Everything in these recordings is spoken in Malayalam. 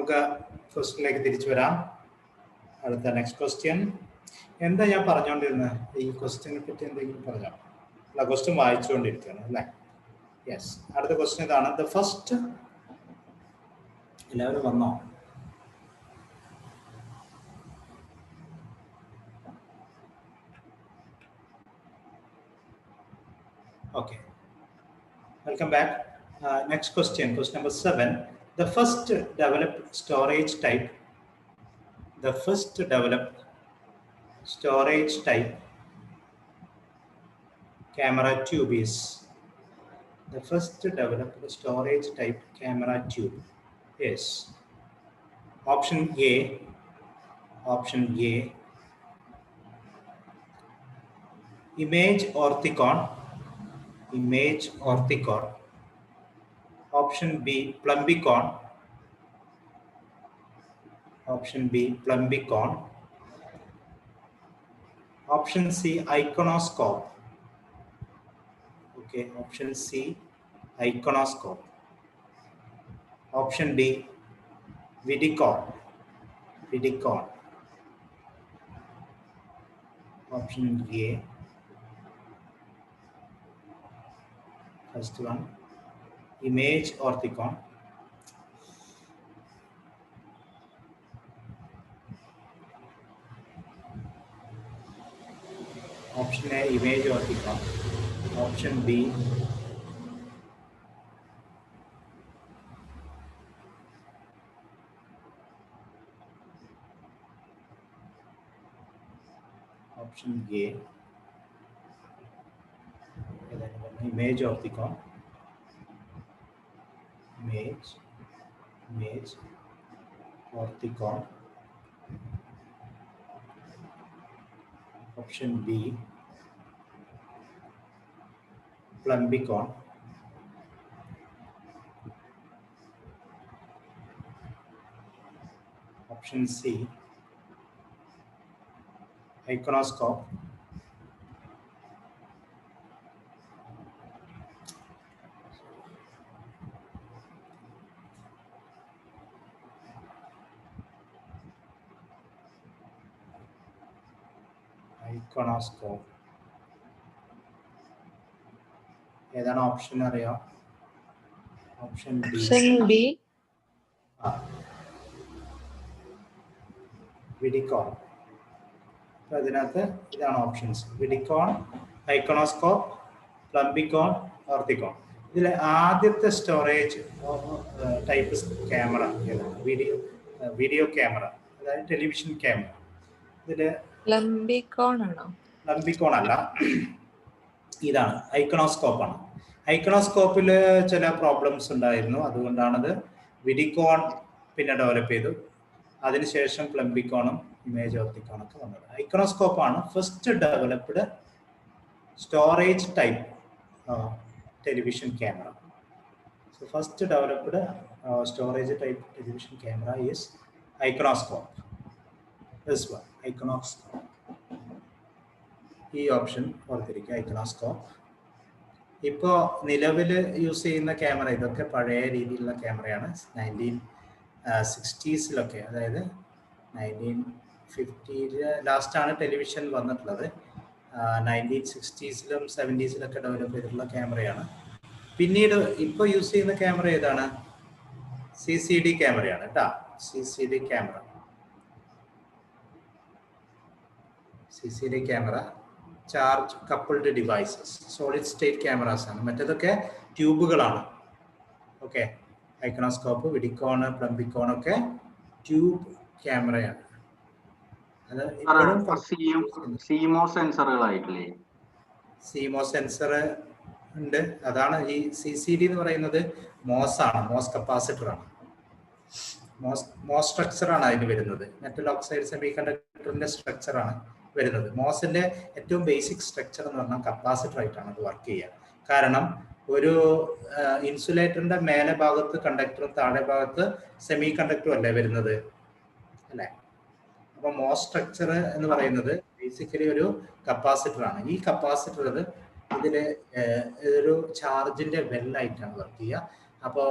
നമുക്ക് ക്വസ്റ്റ്യനിലേക്ക് തിരിച്ചു വരാം. അടുത്ത നെക്സ്റ്റ് ക്വസ്റ്റ്യൻ. എന്താ ഞാൻ പറഞ്ഞുകൊണ്ടിരുന്നത്? ഈ ക്വസ്റ്റ്യനെ പറ്റി എന്തെങ്കിലും പറഞ്ഞോ? അല്ല, ക്വസ്റ്റ്യൻ വായിച്ചുകൊണ്ടിരിക്കുകയാണ് അല്ലേ? യെസ്. അടുത്ത ക്വസ്റ്റ്യൻ ഇതാണ്. ദ ഫസ്റ്റ്, എല്ലാവരും വന്നോ? Okay, welcome back. Next question number 7. The first developed storage type camera tube is option A, Image Orthicon. Option B, Plumbicon. Option C, Iconoscope. Okay, option C, Iconoscope. Option D, Vidicon. Option A, first one, Image Orthicon. Option A, Image Orthicon. Option B, option A, Image Orthicon. Image Orthicon. Option B, Plumbicon. Option C, Iconoscope. ഏതാണ് ഓപ്ഷൻ അറിയാം? Option B, vidicon. അപ്പോൾ അതിനകത്ത് ഇതാണ് ഓപ്ഷൻസ്: വിഡിക്കോൺ, ഐക്കണോസ്കോപ്പ്, പ്ലംബിക്കോൺ, ഓർത്തിക്കോൺ. ഇതിൽ ആദ്യത്തെ സ്റ്റോറേജ് ടൈപ്പ് ക്യാമറ ഏതാണ്? വീഡിയോ ക്യാമറ, അതായത് ടെലിവിഷൻ ക്യാമറ. ഇതിൽ പ്ലംബിക്കോൺ അല്ല, ഇതാണ് ഐക്കണോസ്കോപ്പാണ്. ഐക്കണോസ്കോപ്പിൽ ചില പ്രോബ്ലംസ് ഉണ്ടായിരുന്നു, അതുകൊണ്ടാണത് വിഡിക്കോൺ പിന്നെ ഡെവലപ്പ് ചെയ്തു. അതിനുശേഷം പ്ലംബിക്കോണും ഇമേജ് ഓർത്തിക്കോണൊക്കെ വന്നത്. ഐക്കണോസ്കോപ്പാണ് first developed storage type television camera. So first developed storage type television camera is iconoscope. This one, iconoscope. ഈ ഓപ്ഷൻ ഓർത്തിരിക്കുക, ഐക്കണോസ്കോപ്പ്. ഇപ്പോൾ നിലവിൽ യൂസ് ചെയ്യുന്ന ക്യാമറ ഇതൊക്കെ പഴയ രീതിയിലുള്ള ക്യാമറയാണ്. 1960s, അതായത് 1950 ലാസ്റ്റാണ് ടെലിവിഷൻ വന്നിട്ടുള്ളത്. 1960s 70s ഡെവലപ്പ് ചെയ്തിട്ടുള്ള ക്യാമറയാണ്. പിന്നീട് ഇപ്പോൾ യൂസ് ചെയ്യുന്ന ക്യാമറ ഏതാണ്? CCD ക്യാമറയാണ് കേട്ടോ. CCD camera charge coupled devices, solid state cameras ആണ്. മറ്റേതൊക്കെ ട്യൂബുകളാണ്. ഓക്കെ, ഐക്കണോസ്കോപ്പ്, വിഡിക്കോൺ, പ്ലംബിക്കോൺ ഒക്കെ ട്യൂബ് ക്യാമറയാണ്. അത് ഇപ്പോഴും CMOS സെൻസറുകളായിട്ടില്ലേ? CMOS സെൻസർ ഉണ്ട്. അതാണ് ഈ CCD എന്ന് പറയുന്നത്. മോസ് ആണ്, മോസ് കപ്പാസിറ്റർ ആണ്. മോസ് സ്ട്രക്ചറാണ് അതിന് വരുന്നത്. മെറ്റൽ ഓക്സൈഡ് സെമി കണ്ടക്ടറിന്റെ സ്ട്രക്ചറാണ് വരുന്നത്. മോസിന്റെ ഏറ്റവും ബേസിക് സ്ട്രക്ചർ എന്ന് പറഞ്ഞാൽ കപ്പാസിറ്റർ ആയിട്ടാണ് അത് വർക്ക് ചെയ്യുക. കാരണം ഒരു ഇൻസുലേറ്ററിന്റെ മേലെ ഭാഗത്ത് കണ്ടക്ടറും താഴെ ഭാഗത്ത് സെമി കണ്ടക്ടറും അല്ലേ വരുന്നത്, അല്ലേ? അപ്പൊ മോസ് സ്ട്രക്ചർ എന്ന് പറയുന്നത് ബേസിക്കലി ഒരു കപ്പാസിറ്റർ ആണ്. ഈ കപ്പാസിറ്റർ ഇതില് ഒരു ചാർജിന്റെ വെല്ലായിട്ടാണ് വർക്ക് ചെയ്യുക. അപ്പോൾ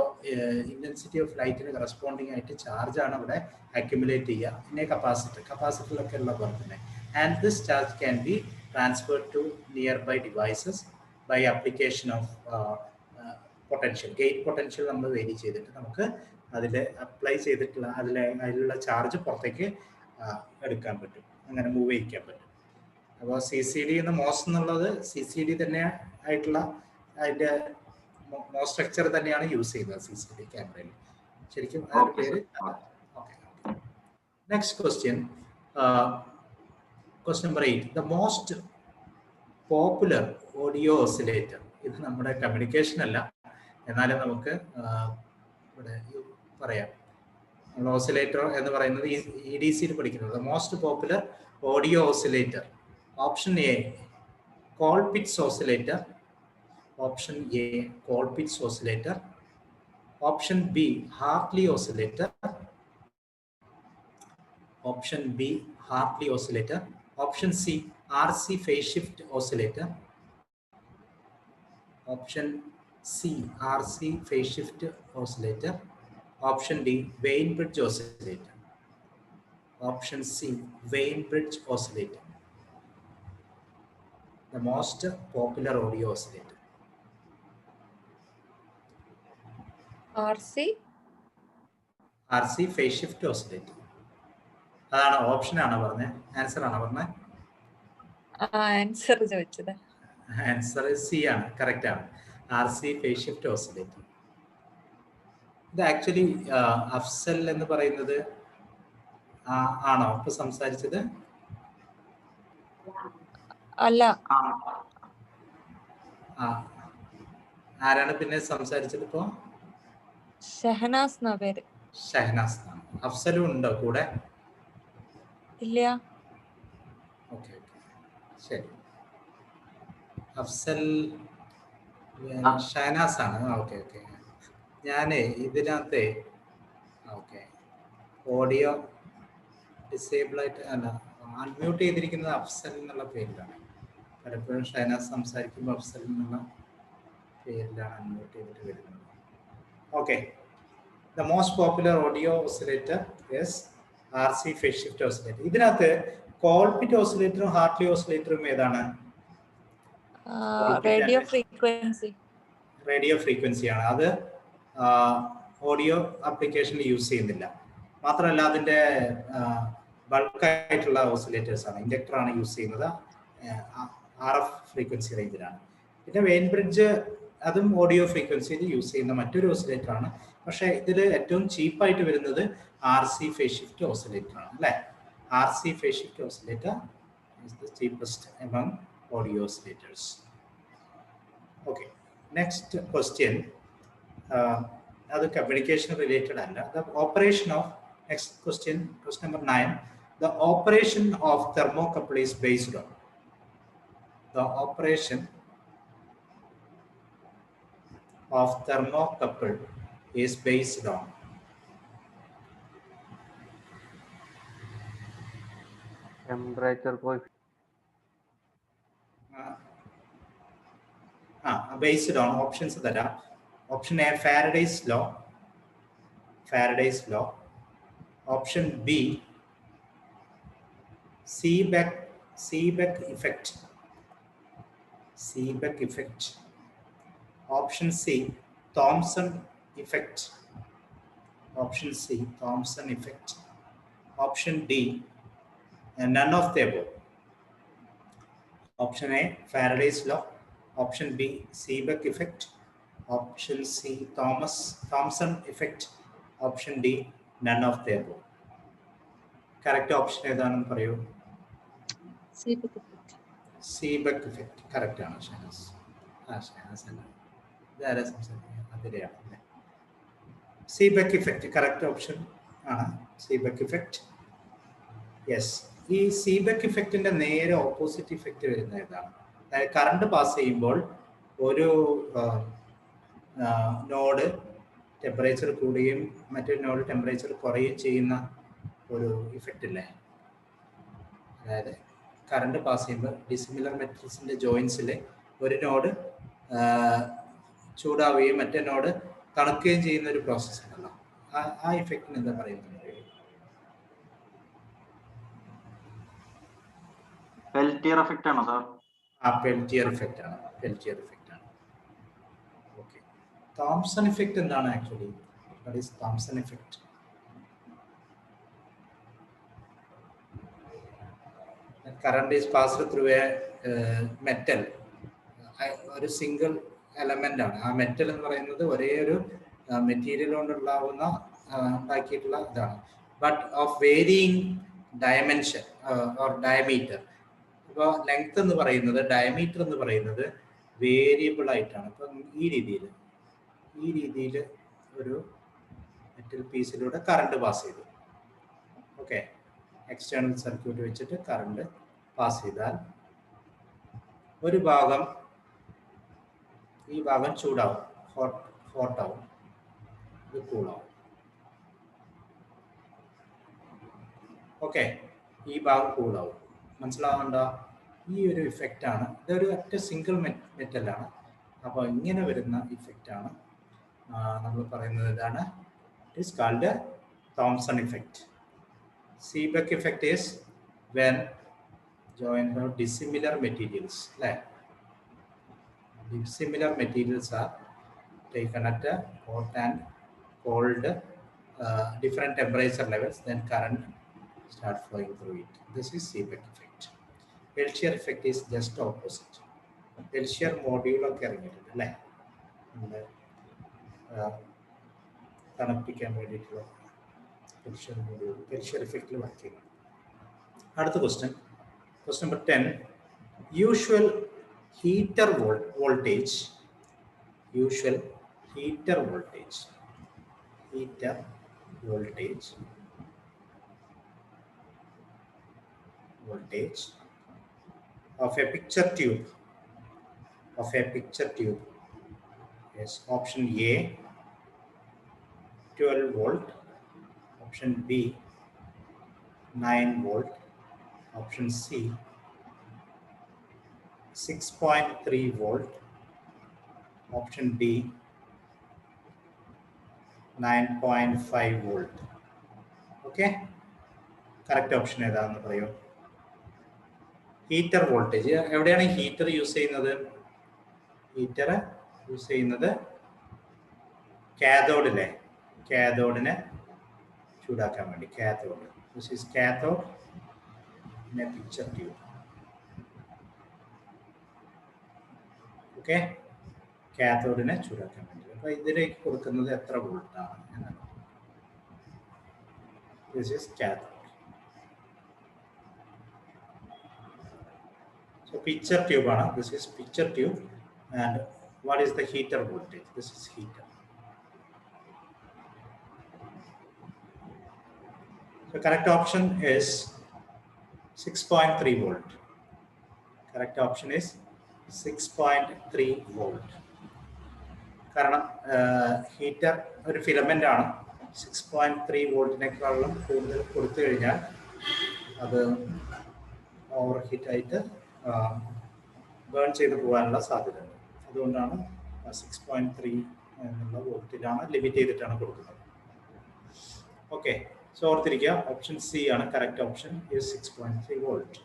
ഇന്റൻസിറ്റി ഓഫ് ലൈറ്റിന് കറസ്പോണ്ടിങ് ആയിട്ട് ചാർജാണ് ഇവിടെ അക്യുമുലേറ്റ് ചെയ്യുക പിന്നെ കപ്പാസിറ്ററിലൊക്കെ ഉള്ള പോലെ തന്നെ. And this charge can be transferred to nearby devices by application of potential. Gate potential നമ്മൾ വേരി ചെയ്തിട്ട് നമുക്ക് അതിൽ അപ്ലൈ ചെയ്തിട്ടുള്ള അതിലുള്ള ചാർജ് പുറത്തേക്ക് എടുക്കാൻ പറ്റും, അങ്ങനെ മൂവ് ചെയ്യിക്കാൻ പറ്റും. അപ്പോൾ CCD എന്ന് മോസ് എന്നുള്ളത് CCD തന്നെ ആയിട്ടുള്ള അതിൻ്റെ മോസ് സ്ട്രക്ചർ തന്നെയാണ് യൂസ് ചെയ്യുന്നത് CCD ക്യാമറയിൽ. ശരിക്കും അതിൻ്റെ പേര്. Okay. Next question number 8. The most popular audio oscillator. ഇത് നമ്മുടെ കമ്മ്യൂണിക്കേഷൻ അല്ല, എന്നാലും നമുക്ക് ഇവിടെ പറയാം. ഓസിലേറ്റർ എന്ന് പറയുന്നത് EDCയിൽ പഠിക്കുന്നത്. Most popular audio oscillator. Option A Colpitts oscillator. Option A Colpitts oscillator. Option B Hartley oscillator. Option B Hartley oscillator. Option C RC phase shift oscillator. Option C RC phase shift oscillator. Option D Weinbridge oscillator. Option C Weinbridge oscillator. The most popular audio oscillator. RC phase shift oscillator. അതാണ് ഓപ്ഷൻ ആണോ പറഞ്ഞത്? ആൻസർ ആണോ പറഞ്ഞത്? ആൻസർ ചോദിച്ചത്. ആൻസർ സി ആണ്, കറക്റ്റ് ആണ്. RC phase shift oscillator. ഇത് ആക്ച്വലി അഫ്സൽ എന്ന് പറയുന്നത് ആണോ ഇപ്പൊ സംസാരിച്ചത്? അല്ല. ആരാണ് പിന്നെ സംസാരിച്ചത് ഇപ്പോ? ഷഹനാസ് എന്നാ പേര്. ഷഹനാസ്. അഫ്സലും ഉണ്ടോ കൂടെ? ഇല്ല. ഓക്കെ ശരി. അഫ്സൽ ഷഹനാസ് ആണ്. ഓക്കെ. ഞാനേ ഇതിനകത്ത് ഓഡിയോ ഡിസേബിൾ ആയിട്ട് അല്ല അൺമ്യൂട്ട് ചെയ്തിരിക്കുന്നത് അഫ്സൽ എന്നുള്ള പേരിലാണ്. പലപ്പോഴും ഷഹനാസ് സംസാരിക്കുമ്പോൾ അഫ്സൽ എന്നുള്ള പേരിലാണ് അൺമ്യൂട്ട് ചെയ്തിട്ട് വരുന്നത്. Okay. The most popular audio oscillator yes RC phase shift oscillator. ഇതിനകത്ത് കോൾപിറ്റ് ഓസിലേറ്ററും ഹാർട്ട്ലി ഓസിലേറ്ററും ഏതാണ്? Radio frequency. റേഡിയോ ഫ്രീക്വൻസി ആണ്. അത് ഓഡിയോ ആപ്ലിക്കേഷനിൽ യൂസ് ചെയ്യുന്നില്ല. മാത്രമല്ല അതിൻ്റെ ബൾക്കായിട്ടുള്ള ഓസിലേറ്റേഴ്സ് ആണ്, ഇൻഡക്ടർ ആണ് യൂസ് ചെയ്യുന്നത്. RF ഫ്രീക്വൻസി റേഞ്ചിലാണ്. പിന്നെ വെയിൻബ്രിഡ്ജ് അതും ഓഡിയോ ഫ്രീക്വൻസിയിൽ യൂസ് ചെയ്യുന്ന മറ്റൊരു ഓസിലേറ്റർ ആണ്. പക്ഷേ ഇതിൽ ഏറ്റവും ചീപ്പായിട്ട് വരുന്നത് RC phase shift oscillator ആണ് അല്ലേ? RC phase shift oscillator is the cheapest among audio oscillators. Okay, next question. അത് communication related അല്ല. The operation of next question number 9. The operation of thermocouple is based on. The operation of thermocouple is based on. Temperature coefficient. Based on options that are option A Faraday's law. Option B Seebeck effect. Option C Thomson effect. Option D none of the above. Option A Faraday's law. Option B Seebeck effect. Option C Thomson effect. Option D none of the above. Correct option ഏതാണെന്ന് പറയൂ. Seebeck effect correct ആണ് ഷഹനാസ്. ഷഹനാസ് അല്ല, ഇതാരാ സംസാരിക്കുന്നത്? അതിലെയാണ് അല്ലേ? Seebeck effect correct option ആണ്. Seebeck effect. Yes. ഈ സീബെക്ക് ഇഫക്റ്റിന്റെ നേരെ ഓപ്പോസിറ്റ് ഇഫക്റ്റ് വരുന്ന ഏതാണ്? അതായത് കറണ്ട് പാസ് ചെയ്യുമ്പോൾ ഒരു നോഡ് ടെമ്പറേച്ചർ കൂടുകയും മറ്റൊരു നോഡ് ടെമ്പറേച്ചർ കുറയുകയും ചെയ്യുന്ന ഒരു ഇഫക്റ്റ് ഇല്ലേ? അതായത് കറണ്ട് പാസ് ചെയ്യുമ്പോൾ ഡിസിമിലർ മെറ്റൽസിന്റെ ജോയിൻസിൽ ഒരു നോഡ് ചൂടാവുകയും മറ്റേ നോഡ് തണുക്കുകയും ചെയ്യുന്ന ഒരു പ്രോസസ്സ് ഉണ്ടല്ലോ, ആ ഇഫക്റ്റിന് എന്താ പറയുന്നത്? പെൽറ്റിയർ എഫക്റ്റ് ആണോ സാർ? ആ പെൽറ്റിയർ ഇഫക്റ്റ് ആണ്, പെൽറ്റിയർ ഇഫക്റ്റ് ആണ്. ഓക്കെ, തോംസൺ ഇഫക്റ്റ് എന്താണ് actually? What is Thomson effect? Current is passed through a metal, ഒരു സിംഗിൾ എലമെന്റ് ആണ്. ആ മെറ്റൽ എന്ന് പറയുന്നത് ഒരേ ഒരു മെറ്റീരിയൽ കൊണ്ടുണ്ടാവുന്ന ഉണ്ടാക്കിയിട്ടുള്ള ഇതാണ്, but of varying dimension or diameter. ഇപ്പോൾ ലെങ്ത് എന്ന് പറയുന്നത്, ഡയമീറ്റർ എന്ന് പറയുന്നത് വേരിയബിൾ ആയിട്ടാണ്. ഇപ്പം ഈ രീതിയിൽ ഒരു മെറ്റൽ പീസിലൂടെ കറണ്ട് പാസ് ചെയ്തു. ഓക്കെ, എക്സ്റ്റേണൽ സർക്യൂട്ട് വെച്ചിട്ട് കറണ്ട് പാസ് ചെയ്താൽ ഒരു ഭാഗം, ഈ ഭാഗം ചൂടാവും, ഹോട്ടാവും, ഇത് കൂളാവും. ഓക്കെ, ഈ ഭാഗം കൂളാവും. മനസ്സിലാവുന്നുണ്ടോ? ഈ ഒരു ഇഫക്റ്റ് ആണ്. ഇതൊരു ഒറ്റ സിംഗിൾ മെറ്റലാണ്. അപ്പോൾ ഇങ്ങനെ വരുന്ന ഇഫക്റ്റ് ആണ് നമ്മൾ പറയുന്നത്. ഇതാണ് it is called Thomson effect. Seebeck effect is when joined have dissimilar materials. Like dissimilar materials are taken at a hot and cold, different temperature levels, then current start flowing through it. This is Seebeck effect. Peltier effect is just opposite. Peltier module ഒക്കെ ഇറങ്ങിയിട്ടുണ്ട് അല്ലേ, നമ്മുടെ തണുപ്പിക്കാൻ വേണ്ടിയിട്ടുള്ള Peltier module, Peltier effect work ചെയ്യുന്നു. അടുത്ത question number 10. Usual heater voltage of a picture tube is option A 12 volt, option B 9 volt, option C 6.3 volt, option D 9.5 volt. Okay, correct option ഏതാണെന്ന് പറയൂ. ഹീറ്റർ വോൾട്ടേജ് എവിടെയാണ് ഹീറ്റർ യൂസ് ചെയ്യുന്നത്? ഹീറ്റർ യൂസ് ചെയ്യുന്നത് കാഥോഡിലെ, കാഥോഡിനെ ചൂടാക്കാൻ വേണ്ടി. Cathode, this is cathode in a picture tube. Okay, കാഥോഡിനെ ചൂടാക്കാൻ വേണ്ടി. അപ്പൊ ഇതിലേക്ക് കൊടുക്കുന്നത് എത്ര വോൾട്ടാണ് എന്നാണ്. This is cathode. So picture tube ആണ്. This is picture tube, and what is the heater voltage? This is heater. So correct option is 6.3 volt. Correct option is 6.3 volt. കാരണം ഹീറ്റർ ഒരു ഫിലമെന്റ് ആണ്. 6.3 വോൾട്ടിനേക്കാളും കൂടുതൽ കൊടുത്തു കഴിഞ്ഞാൽ അത് ഓവർ ഹീറ്റ് ആയിട്ട് ബേൺ ചെയ്ത് പോകാനുള്ള സാധ്യതയുണ്ട്. അതുകൊണ്ടാണ് 6.3 എന്നുള്ള വോൾട്ടിലാണ് ലിമിറ്റ് ചെയ്തിട്ടാണ് കൊടുക്കുന്നത്. ഓക്കെ, സോ ഓർത്തിരിക്കുക, ഓപ്ഷൻ സി ആണ് കറക്റ്റ് ഓപ്ഷൻ, ഈസ് 6.3 വോൾട്ട്.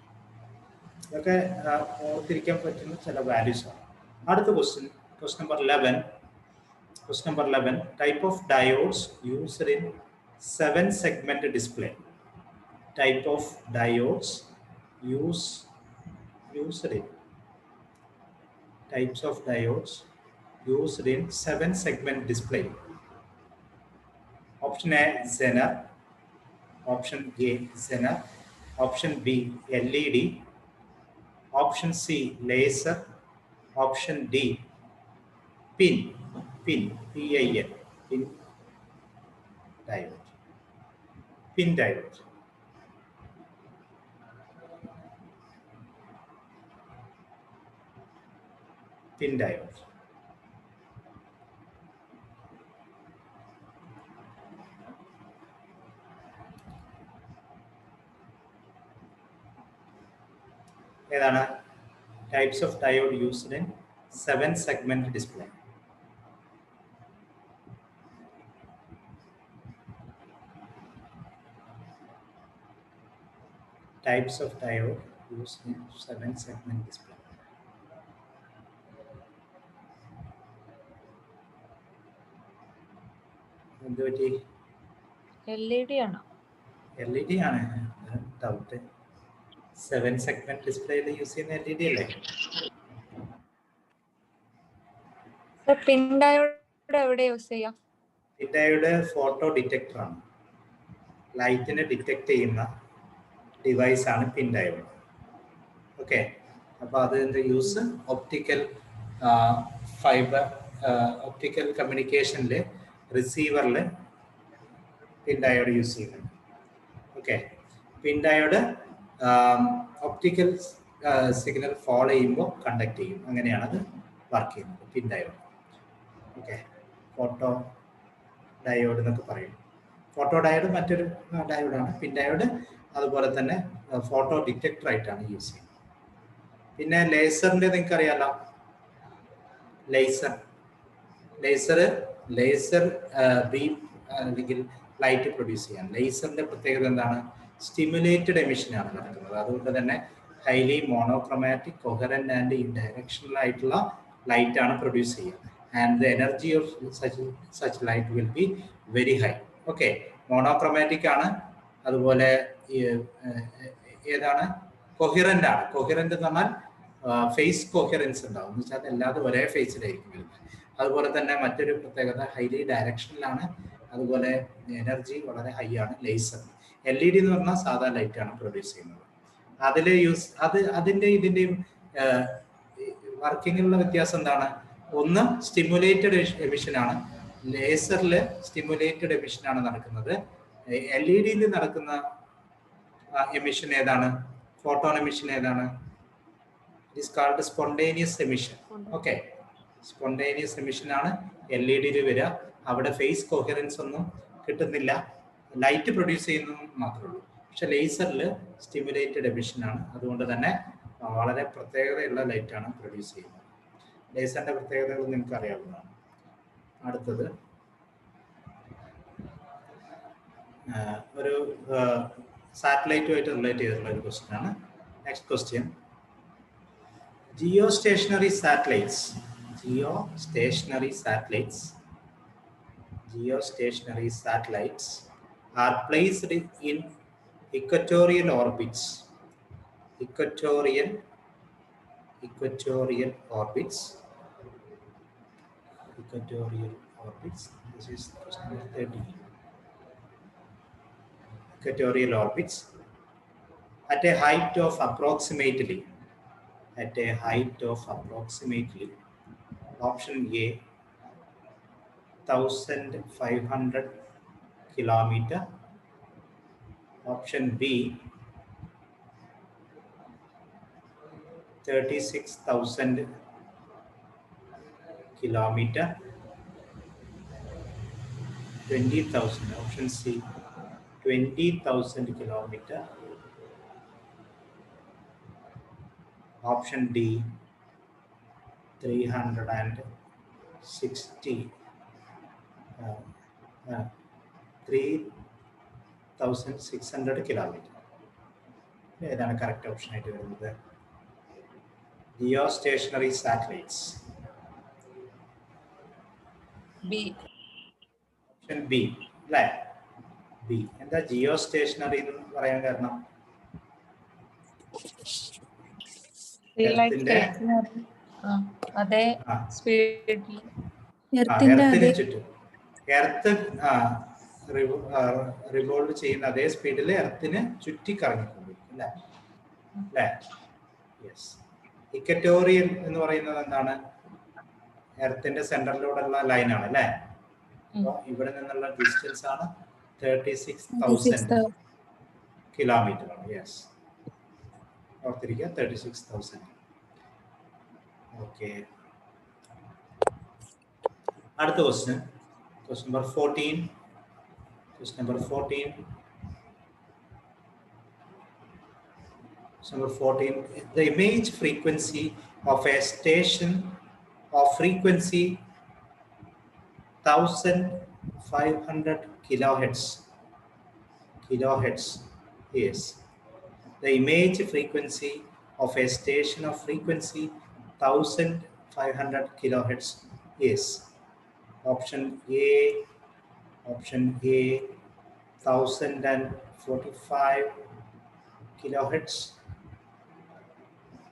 ഇതൊക്കെ ഓർത്തിരിക്കാൻ പറ്റുന്ന ചില വാല്യൂസ് ആണ്. അടുത്ത question number 11. Question number 11. Type of diodes used in 7-segment display. Type of diodes used in. Types of diodes used in 7-segment display. Option A, Zener. Option A, Zener. Option B, LED. Option C, laser. Option D, PIN. PIN PIN diode. PIN diode. PIN diode. ഏതാണ്? Types of diode used in 7-segment display. types of diode used in 7-segment display. എന്ത് പറ്റി? LED ആണോ? LED ആണ് ഡൗട്ട്. 7-segment ഡിസ്പ്ലേയിൽ യൂസ് ചെയ്യുന്ന LED അല്ലേ? പിൻ ഡയോഡ് എവിടെ യൂസ് ചെയ്യാം? പിൻ ഡയോഡ് ഫോട്ടോ ഡിറ്റക്ടർ ആണ്. ലൈറ്റിനെ ഡിറ്റക്ട് ചെയ്യുന്ന ഡിവൈസ് ആണ് പിൻ ഡയോഡ്. ഓക്കെ, അപ്പോൾ അതിൻ്റെ യൂസ് ഒപ്റ്റിക്കൽ ഫൈബർ ഒപ്റ്റിക്കൽ കമ്മ്യൂണിക്കേഷനിൽ റിസീവറിൽ പിൻ ഡയോഡ് യൂസ് ചെയ്യുന്നുണ്ട്. ഓക്കെ, പിൻ ഡയോഡ് ഒപ്റ്റിക്കൽ സിഗ്നൽ ഫോളോ ചെയ്യുമ്പോൾ കണ്ടക്ട് ചെയ്യും. അങ്ങനെയാണ് അത് വർക്ക് ചെയ്യുന്നത് പിൻ ഡയോഡ്. ഓക്കെ, ഫോട്ടോ ഡയോഡ് എന്നൊക്കെ പറയും. ഫോട്ടോ ഡയോഡ് മറ്റൊരു ഡയോഡാണ്. പിൻ ഡയോഡ് അതുപോലെ തന്നെ ഫോട്ടോ ഡിറ്റക്ടർ ആയിട്ടാണ് യൂസ് ചെയ്യുന്നത്. പിന്നെ ലേസറിൻ്റെ നിങ്ങൾക്ക് അറിയാലോ, ലേസർ ബീം അല്ലെങ്കിൽ ലൈറ്റ് പ്രൊഡ്യൂസ് ചെയ്യാൻ. ലേസറിൻ്റെ പ്രത്യേകത എന്താണ്? സ്റ്റിമുലേറ്റഡ് എമിഷനാണ് നടക്കുന്നത്. അതുകൊണ്ട് തന്നെ highly monochromatic, coherent and directional ആയിട്ടുള്ള ലൈറ്റ് ആണ് പ്രൊഡ്യൂസ് ചെയ്യുക. And the energy of such light will be very high. Okay, monochromatic ആണ്. അതുപോലെ ഏതാണ്? കൊഹിറന്റ് ആണ്. കൊഹിറന്റ് എന്ന് പറഞ്ഞാൽ ഫേസ് കൊഹിറൻസ് ഉണ്ടാവും, എന്ന് വെച്ചാൽ എല്ലാതും ഒരേ ഫേസിലായിരിക്കും വരുന്നത്. അതുപോലെ തന്നെ മറ്റൊരു പ്രത്യേകത ഹൈലി ഡയറക്ഷനിലാണ്. അതുപോലെ എനർജി വളരെ ഹൈ ആണ് ലേസർ. LED എന്ന് പറഞ്ഞാൽ സാധാ ലൈറ്റ് ആണ് പ്രൊഡ്യൂസ് ചെയ്യുന്നത്. അതിൽ അതിൻ്റെ ഇതിൻ്റെയും വർക്കിങ്ങിലുള്ള വ്യത്യാസം എന്താണ്? ഒന്ന് സ്റ്റിമുലേറ്റഡ് എമിഷനാണ്. ലേസറിൽ സ്റ്റിമുലേറ്റഡ് എമിഷനാണ് നടക്കുന്നത്. LED നടക്കുന്ന എമിഷൻ ഏതാണ്? ഫോട്ടോൺ എമിഷൻ ഏതാണ്? It is called spontaneous emission. Okay, spontaneous emission ആണ് LED വരിക. അവിടെ ഫേസ് കോഹറൻസ് ഒന്നും കിട്ടുന്നില്ല, ലൈറ്റ് പ്രൊഡ്യൂസ് ചെയ്യുന്നത് മാത്രമേ ഉള്ളൂ. പക്ഷെ ലേസറിൽ സ്റ്റിമുലേറ്റഡ് എമിഷനാണ്. അതുകൊണ്ട് തന്നെ വളരെ പ്രത്യേകതയുള്ള ലൈറ്റാണ് പ്രൊഡ്യൂസ് ചെയ്യുന്നത്. ലേസറിൻ്റെ പ്രത്യേകതകൾ നിങ്ങൾക്ക് അറിയാവുന്നതാണ്. അടുത്തത് ഒരു സാറ്റലൈറ്റുമായിട്ട് റിലേറ്റ് ചെയ്തിട്ടുള്ള ഒരു ക്വസ്റ്റ്യൻ ആണ്. Next question, geostationary satellites are placed in equatorial orbits. Equatorial orbits. This is question number 30. Equatorial orbits at a height of approximately option A 1500 kilometer, option B 36,000 kilometer, 20,000, option C 20,000 kilometer, option D 3,600 kilometer. ഏതാണ് കറക്റ്റ് ഓപ്ഷൻ ആയിട്ട് വരുന്നത്? Geostationary satellites. ഓപ്ഷൻ ബി അല്ലേ? ബി. എന്താ ജിയോസ്റ്റേഷണറി എന്ന് പറയാൻ കാരണം? അതേ സ്പീഡിൽ എർത്തിന് ചുറ്റും എർത്ത് റിവോൾവ് ചെയ്യുന്ന അതേ സ്പീഡിൽ എർത്തിന് ചുറ്റി കറങ്ങിക്കൊണ്ടിരിക്കും അല്ലേ? അല്ലേ? യെസ്. ഇക്വറ്റോറിയൽ എന്ന് പറയുന്നത് എന്താണ്? എർത്തിന്റെ സെന്ററിലൂടെയുള്ള ലൈനാണ് അല്ലേ? അപ്പോൾ ഇവിടെ നിന്നുള്ള ഡിസ്റ്റൻസ് ആണ് 36,000 കിലോമീറ്റർ ആണ്. യെസ്, ഓർത്തിരിക്കുക, 36,000. ഓക്കെ, അടുത്ത question, question number 14. Number 14. The image frequency of a station of frequency 1500 kilohertz is The image frequency of a station of frequency 1500 kilohertz is option A 1045 kilohertz,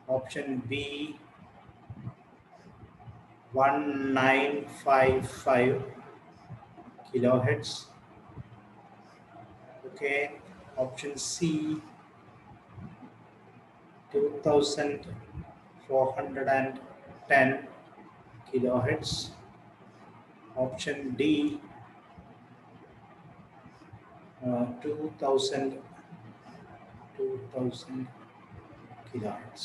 option B 1955 kilohertz, okay, option C 2410 kilohertz, option D 2000 kilohertz.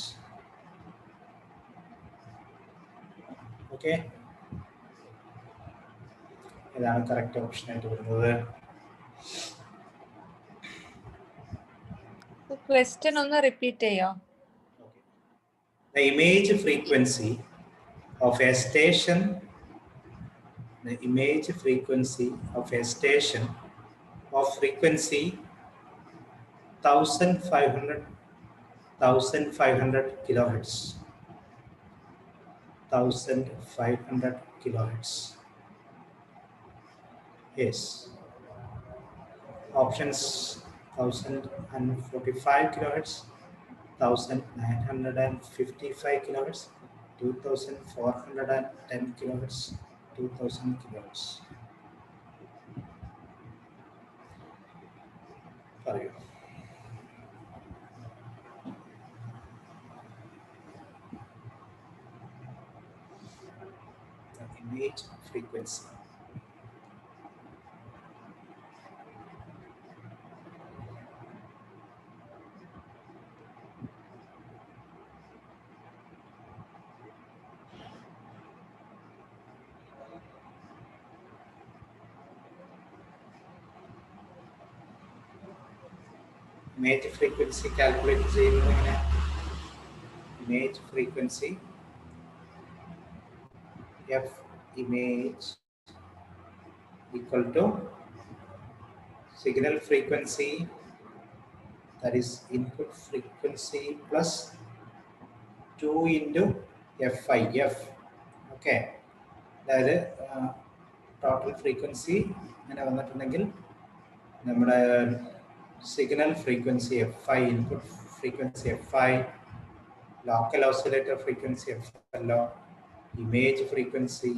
Okay, ഇതാണ് കറക്റ്റ് ഓപ്ഷൻ ആയിട്ട് വരുന്നത്. ക്വസ്റ്റ്യൻ ഒന്ന് റിപ്പീറ്റ് ചെയ്യോ? The image frequency of a station, the image frequency of a station of frequency 1500 kilohertz. 1500 kilohertz. Yes. Options 1045 kilohertz, 1955 kilohertz, 2410 kilohertz, 2000 kilohertz. പറയൂ. The image frequency. Image frequency calculate ചെയ്യുന്നത് എങ്ങനെ? Image frequency f image equal to signal frequency, that is input frequency, plus 2 into fi f. Okay, അതായത് ടോട്ടൽ ഫ്രീക്വൻസി അങ്ങനെ വന്നിട്ടുണ്ടെങ്കിൽ നമ്മുടെ signal frequency fi, input frequency fi, local oscillator frequency flo, image frequency.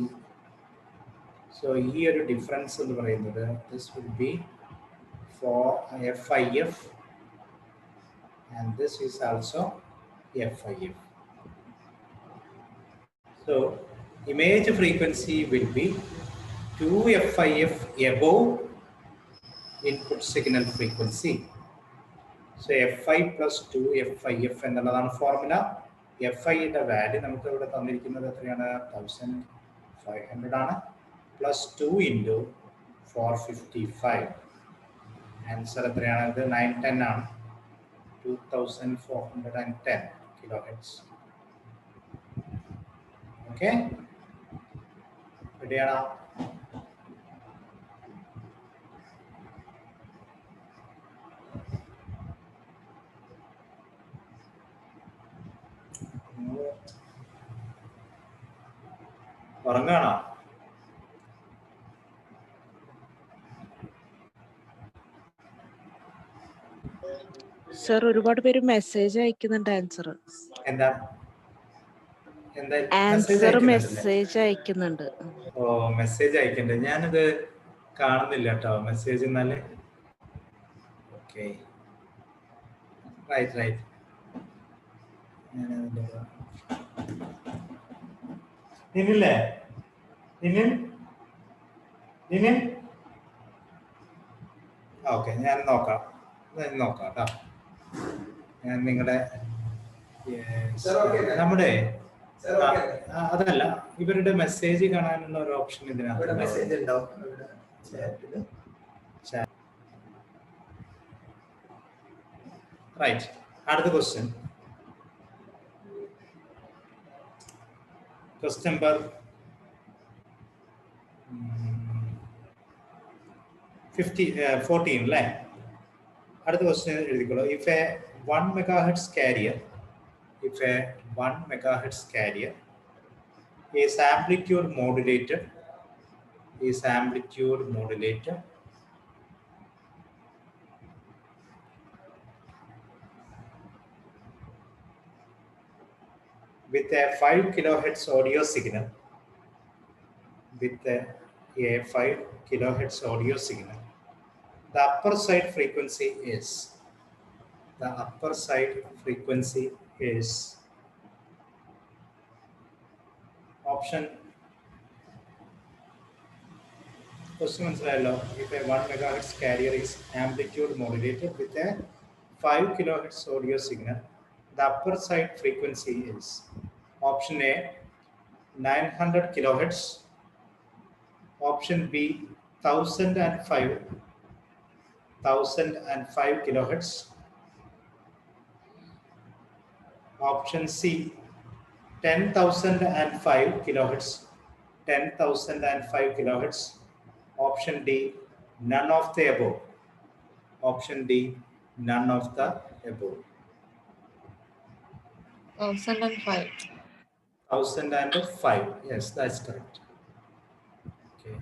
So here the difference in the this will be for FIF, and this is also FIF. So image frequency will be 2 FIF above input signal frequency. So fi plus 2 FIF എന്നുള്ളതാണ് ഫോർമുല. fi യുടെ വാല്യൂ നമുക്ക് ഇവിടെ തന്നിരിക്കുന്നത് എത്രയാണ്? 1500 ആണ്, പ്ലസ് 2 ഇൻറ്റു 455. ആൻസർ എത്രയാണ്? ഇത് 910 ആണ്. 2410 കിലോഹെർട്സ്. ഓക്കെ, റെഡിയാണോ? ഉറങ്ങാണോ? സർ ഒരുപാട് പേര് മെസ്സേജ് അയക്കുന്നുണ്ട്. ആൻസർ എന്താ ആൻസർ മെസ്സേജ് അയക്കുന്നുണ്ട്. ഓ, മെസ്സേജ് അയക്കണ്ടേ? ഞാനത് കാണുന്നില്ല കേട്ടോ മെസ്സേജ്. എന്നാല് ഓക്കെ, റൈറ്റ് റൈറ്റ്. നിന്നില്ലേ? നിന്നിൻ ഓക്കെ, ഞാൻ നോക്കാം കേട്ടോ. ഞാൻ നിങ്ങളുടെ നമ്മുടെ അതല്ല, ഇവരുടെ മെസ്സേജ് കാണാനുള്ള ഒരു ഓപ്ഷൻ ഇതിനകത്ത്. റൈറ്റ്, അടുത്ത ക്വസ്റ്റ്യൻ. ക്വസ്റ്റ്യൻ നമ്പർ 14 അല്ലേ? അടുത്ത ക്വസ്റ്റ്യൻ എഴുതിക്കോളൂ. If a 1 megahertz carrier, if a 1 megahertz carrier is amplitude modulated, with a 5 kilohertz audio signal, the upper side frequency is option. Question മനസ്സിലായല്ലോ. If a 1 megahertz carrier is amplitude modulated with a 5 kilohertz audio signal, the upper side frequency is option A 900 kilohertz, option B 1005 kilohertz, option C 10,005 kilohertz, option D none of the above. 1005. 1005. Yes, that's correct. Okay.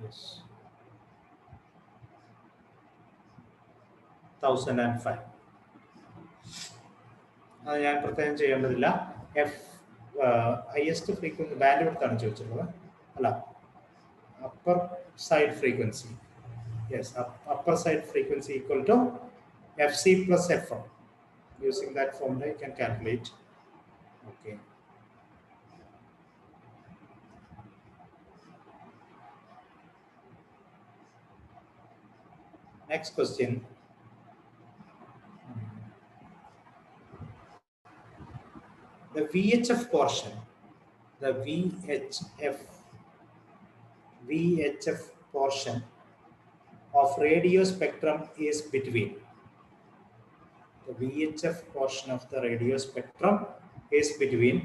Yes. 1005. അത് ഞാൻ പ്രത്യേകം ചെയ്യേണ്ടതില്ല. ഹയസ്റ്റ് ഫ്രീക്വൻസി ബാൻഡ് വിഡ്ത്താണ് ചോദിച്ചിട്ടുള്ളത് അല്ല, upper side frequency. Yes, upper side frequency equal to fc plus fm. Using that formula you can calculate. Okay. Next question. The VHF portion, the VHF portion of radio spectrum is between. The VHF portion of the radio spectrum is between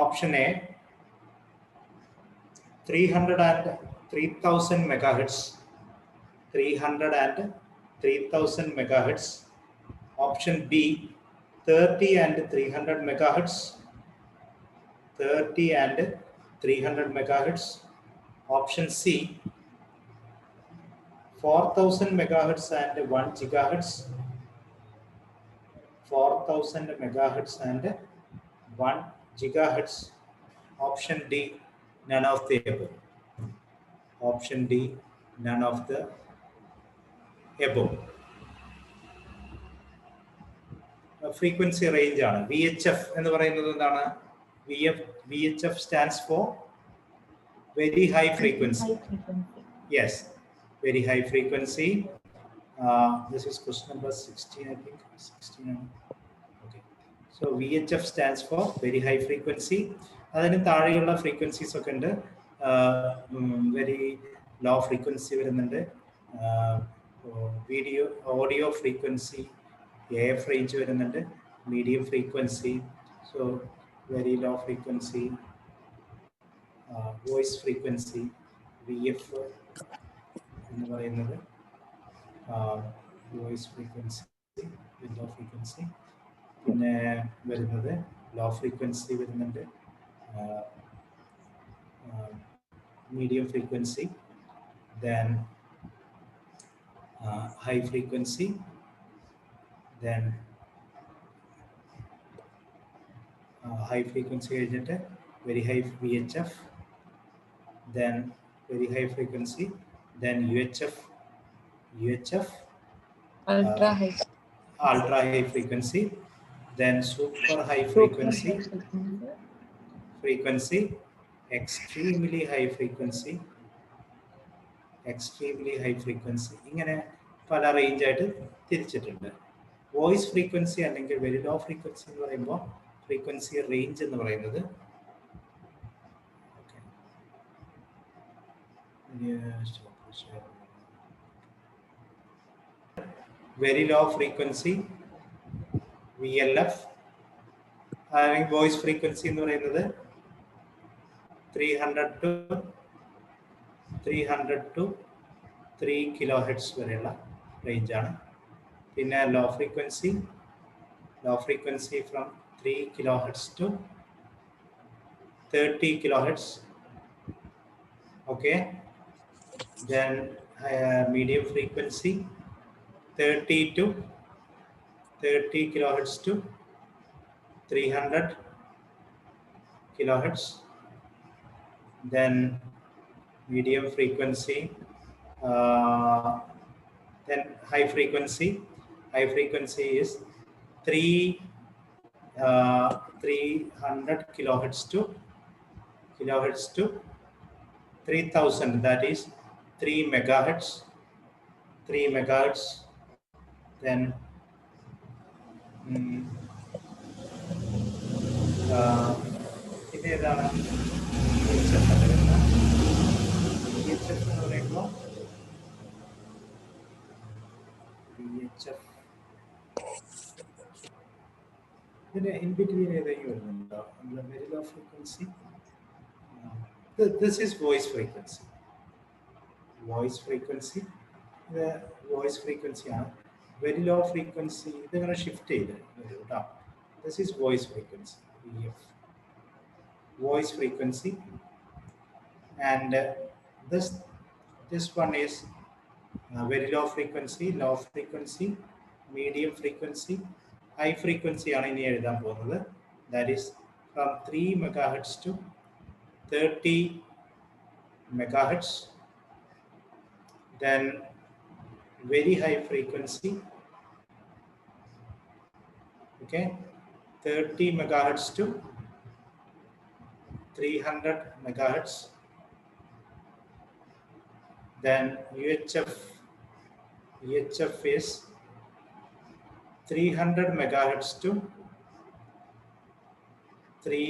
option A 300 and 3000 megahertz, 300 and 3000 megahertz, option B 30 and 300 megahertz, 30 and 300 megahertz, option C 4000 megahertz and 1 gigahertz, 4000 megahertz and 1 gigahertz, option D none of the above. Option D none of the above. Frequency range ആണ്. VHF എന്ന് പറയുന്നത് എന്താണ്? VHF stands for very high frequency. Yes, very high frequency. This is question number 16, I think. 16. Okay. So VHF stands for very high frequency. അതിന് താഴെയുള്ള ഫ്രീക്വൻസീസ് ഒക്കെ ഉണ്ട്. വെരി ലോ ഫ്രീക്വൻസി വരുന്നുണ്ട്. ഓഡിയോ ഫ്രീക്വൻസി AF റേഞ്ച് വരുന്നുണ്ട്. Medium frequency, so very low frequency, voice frequency, VF എന്ന് പറയുന്നത് വോയിസ് ഫ്രീക്വൻസി, ലോ ഫ്രീക്വൻസി. പിന്നെ വരുന്നത് ലോ ഫ്രീക്വൻസി വരുന്നുണ്ട്, medium frequency, then high frequency, then high frequency കഴിഞ്ഞിട്ട് very high VHF, then very high frequency, then UHF, Ultra high. ultra high frequency, then super high frequency, extremely high frequency, ഇങ്ങനെ പല റേഞ്ച് ആയിട്ട് തിരിച്ചിട്ടുണ്ട്. വോയിസ് ഫ്രീക്വൻസി അല്ലെങ്കിൽ വെരി ലോ ഫ്രീക്വൻസി എന്ന് പറയുമ്പോൾ ഫ്രീക്വൻസി റേഞ്ച് എന്ന് പറയുന്നത് വെരി ലോ ഫ്രീക്വൻസി VLF, അല്ലെങ്കിൽ വോയിസ് ഫ്രീക്വൻസി എന്ന് പറയുന്നത് 300 to 300 to 3 കിലോഹെർട്സ് വരെയുള്ള റേഞ്ചാണ്. പിന്നെ low frequency from 3 kilohertz to 30 kilohertz. Okay, then medium frequency 30 kilohertz to 300 kilohertz. Then medium frequency, then high frequency is 300 kilohertz to 3000, that is 3 megahertz. Then ഇത് ഏതാണ് VHF എന്ന് പറയുമ്പോൾ VHF ഇതിന് ഇൻ ബിറ്റ്വീൻ ഏതെങ്കിലും വരുന്നുണ്ടോ? Very low frequency. This is voice frequency. Voice frequency ആണ്. Very low frequency ഇതിങ്ങനെ ഷിഫ്റ്റ് ചെയ്ത് കേട്ടോ. This is voice frequency, VF. Voice frequency, and this one is very low frequency, medium frequency, high frequency ആണ് ഇനി എഴുതാൻ പോകുന്നത്. That is from 3 megahertz to 30 megahertz. Then very high frequency, okay, 30 megahertz to 300 megahertz. Then UHF is 300 megahertz to 3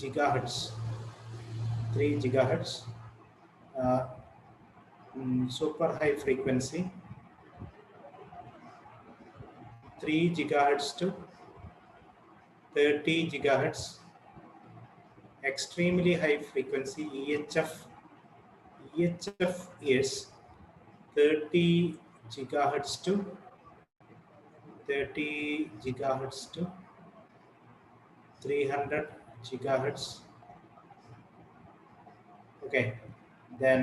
gigahertz. Super high frequency 3 gigahertz to 30 gigahertz. Extremely high frequency EHF is 30 gigahertz to 300 gigahertz. Okay, then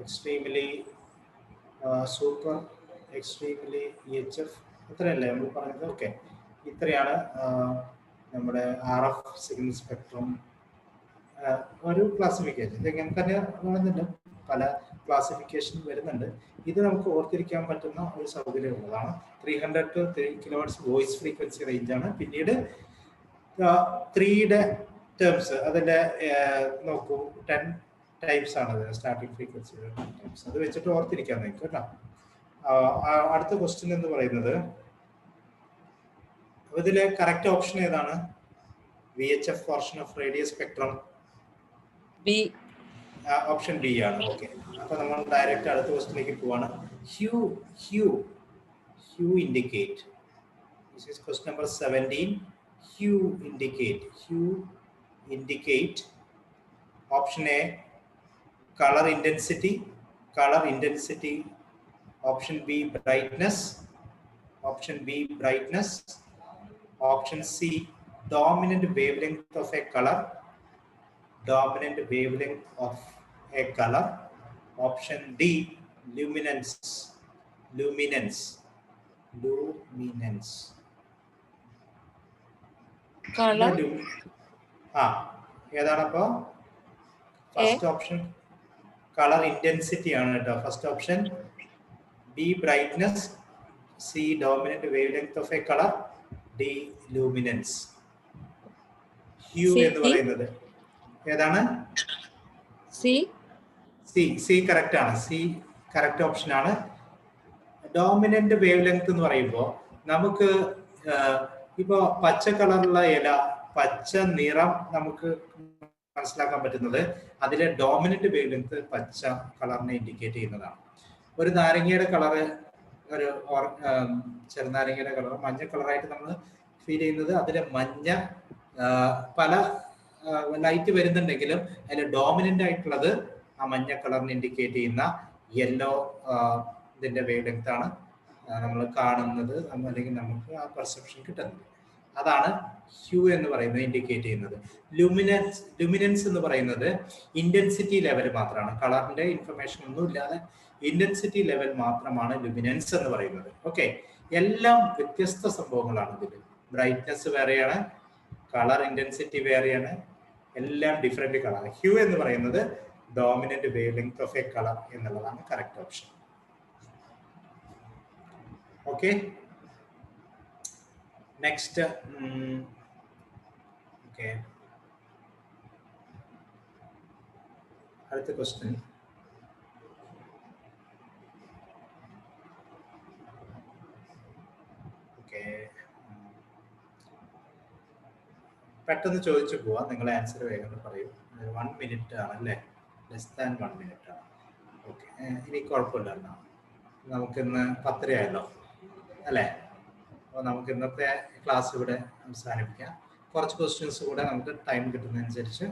extremely super extremely EHF അത്രയല്ലേ നമ്മൾ പറഞ്ഞത്? ഓക്കെ, ഇത്രയാണ് നമ്മുടെ RF സിഗ്നൽ സ്പെക്ട്രം ഒരു ക്ലാസിഫിക്കേഷൻ. ഇതെങ്ങനെ തന്നെ വേണമെന്നില്ല, പല ക്ലാസിഫിക്കേഷൻ വരുന്നുണ്ട്. ഇത് നമുക്ക് ഓർത്തിരിക്കാൻ പറ്റുന്ന ഒരു സൗകര്യമുള്ളതാണ്. 300 to 3 kilohertz വോയിസ് ഫ്രീക്വൻസി റേഞ്ചാണ്. പിന്നീട് 3യുടെ ടേംസ് അതിൻ്റെ നോക്കൂ, 10 ടൈപ്സ് ആണ് സ്റ്റാർട്ടിംഗ് ഫ്രീക്വൻസി ടൈപ്സ്. അത് വെച്ചിട്ട് ഓർത്തിരിക്കാൻ നിങ്ങൾക്ക് കേട്ടോ. അടുത്ത ക്വസ്റ്റ്യൻ എന്ന് പറയുന്നത് ഇതിലെ കറക്റ്റ് ഓപ്ഷൻ ഏതാണ്? VHF portion of radio spectrum option B ആണ്. ഓക്കെ, അപ്പൊ നമ്മൾ ഡയറക്റ്റ് അടുത്ത ക്വസ്റ്റ്യനിലേക്ക് പോവാണ്. Hue indicate. This is question number 17. Hue indicate. Option A, color intensity. Option B, brightness. Option C, dominant wavelength of a color. Option D, luminance. Color. ഏതാണപ്പോ? ഫസ്റ്റ് ഓപ്ഷൻ കളർ ഇന്റൻസിറ്റി ആണ് കേട്ടോ. First option. B brightness, C dominant wavelength of a colour, D luminance. Hue എന്ന് പറയുന്നത് ഏതാണ്? സി കറക്റ്റ് ആണ്. സി കറക്റ്റ് ഓപ്ഷൻ ആണ്. ഡോമിനന്റ് വേവ് ലെങ്ത് എന്ന് പറയുമ്പോൾ നമുക്ക് ഇപ്പോ പച്ച കളറുള്ള ഇല, പച്ച നിറം നമുക്ക് മനസ്സിലാക്കാൻ പറ്റുന്നത് അതിലെ ഡോമിനന്റ് വേവ് ലെങ്ത് പച്ച കളറിനെ ഇൻഡിക്കേറ്റ് ചെയ്യുന്നതാണ്. ഒരു നാരങ്ങയുടെ കളറ്, ഒരു ചെറുനാരങ്ങയുടെ കളർ മഞ്ഞ കളറായിട്ട് നമ്മൾ ഫീൽ ചെയ്യുന്നത് അതിലെ മഞ്ഞ പല ലൈറ്റ് വരുന്നുണ്ടെങ്കിലും അതിൽ ഡോമിനന്റ് ആയിട്ടുള്ളത് ആ മഞ്ഞ കളറിന് ഇൻഡിക്കേറ്റ് ചെയ്യുന്ന യെല്ലോ ഇതിന്റെ വേവ് ലെങ്ത് ആണ് നമ്മൾ കാണുന്നത്, അല്ലെങ്കിൽ നമുക്ക് ആ പെർസെപ്ഷൻ കിട്ടുന്നത്. അതാണ് ഹ്യൂ എന്ന് പറയുന്നത് ഇൻഡിക്കേറ്റ് ചെയ്യുന്നത്. ലുമിനൻസ് എന്ന് പറയുന്നത് ഇന്റൻസിറ്റി ലെവൽ മാത്രമാണ്. കളറിന്റെ ഇൻഫർമേഷൻ ഒന്നും ഇല്ലാതെ ഇന്റൻസിറ്റി ലെവൽ മാത്രമാണ് ലുമിനൻസ് എന്ന് പറയുന്നത്. ഓക്കെ, എല്ലാം വ്യത്യസ്ത സംഭവങ്ങളാണ് ഇതിൽ. ബ്രൈറ്റ്നസ് വേറെയാണ്, കളർ ഇന്റൻസിറ്റി വേറെയാണ്, എല്ലാം ഡിഫറെന്റ് കളർ. ഹ്യൂ എന്ന് പറയുന്നത് dominant wavelength of a colour എന്നുള്ളതാണ് correct option. Okay, next. Okay, അടുത്ത ക്വസ്റ്റ്യൻ. ഓക്കെ, പെട്ടെന്ന് ചോദിച്ചു പോവാം, നിങ്ങളെ ആൻസർ വേഗം പറയൂ. 1 മിനിറ്റ് ആണ് അല്ലേ, ലെസ് ദാൻ 1 മിനിറ്റ് ആണ്. ഓക്കെ, ഇനി കുഴപ്പമില്ല, നമുക്കിന്ന് 10:30 ആയല്ലോ അല്ലേ. അപ്പോൾ നമുക്ക് ഇന്നത്തെ ക്ലാസ് ഇവിടെ അവസാനിപ്പിക്കാം. കുറച്ച് ക്വസ്റ്റ്യൻസ് കൂടെ നമുക്ക് ടൈം കിട്ടുന്നതനുസരിച്ച്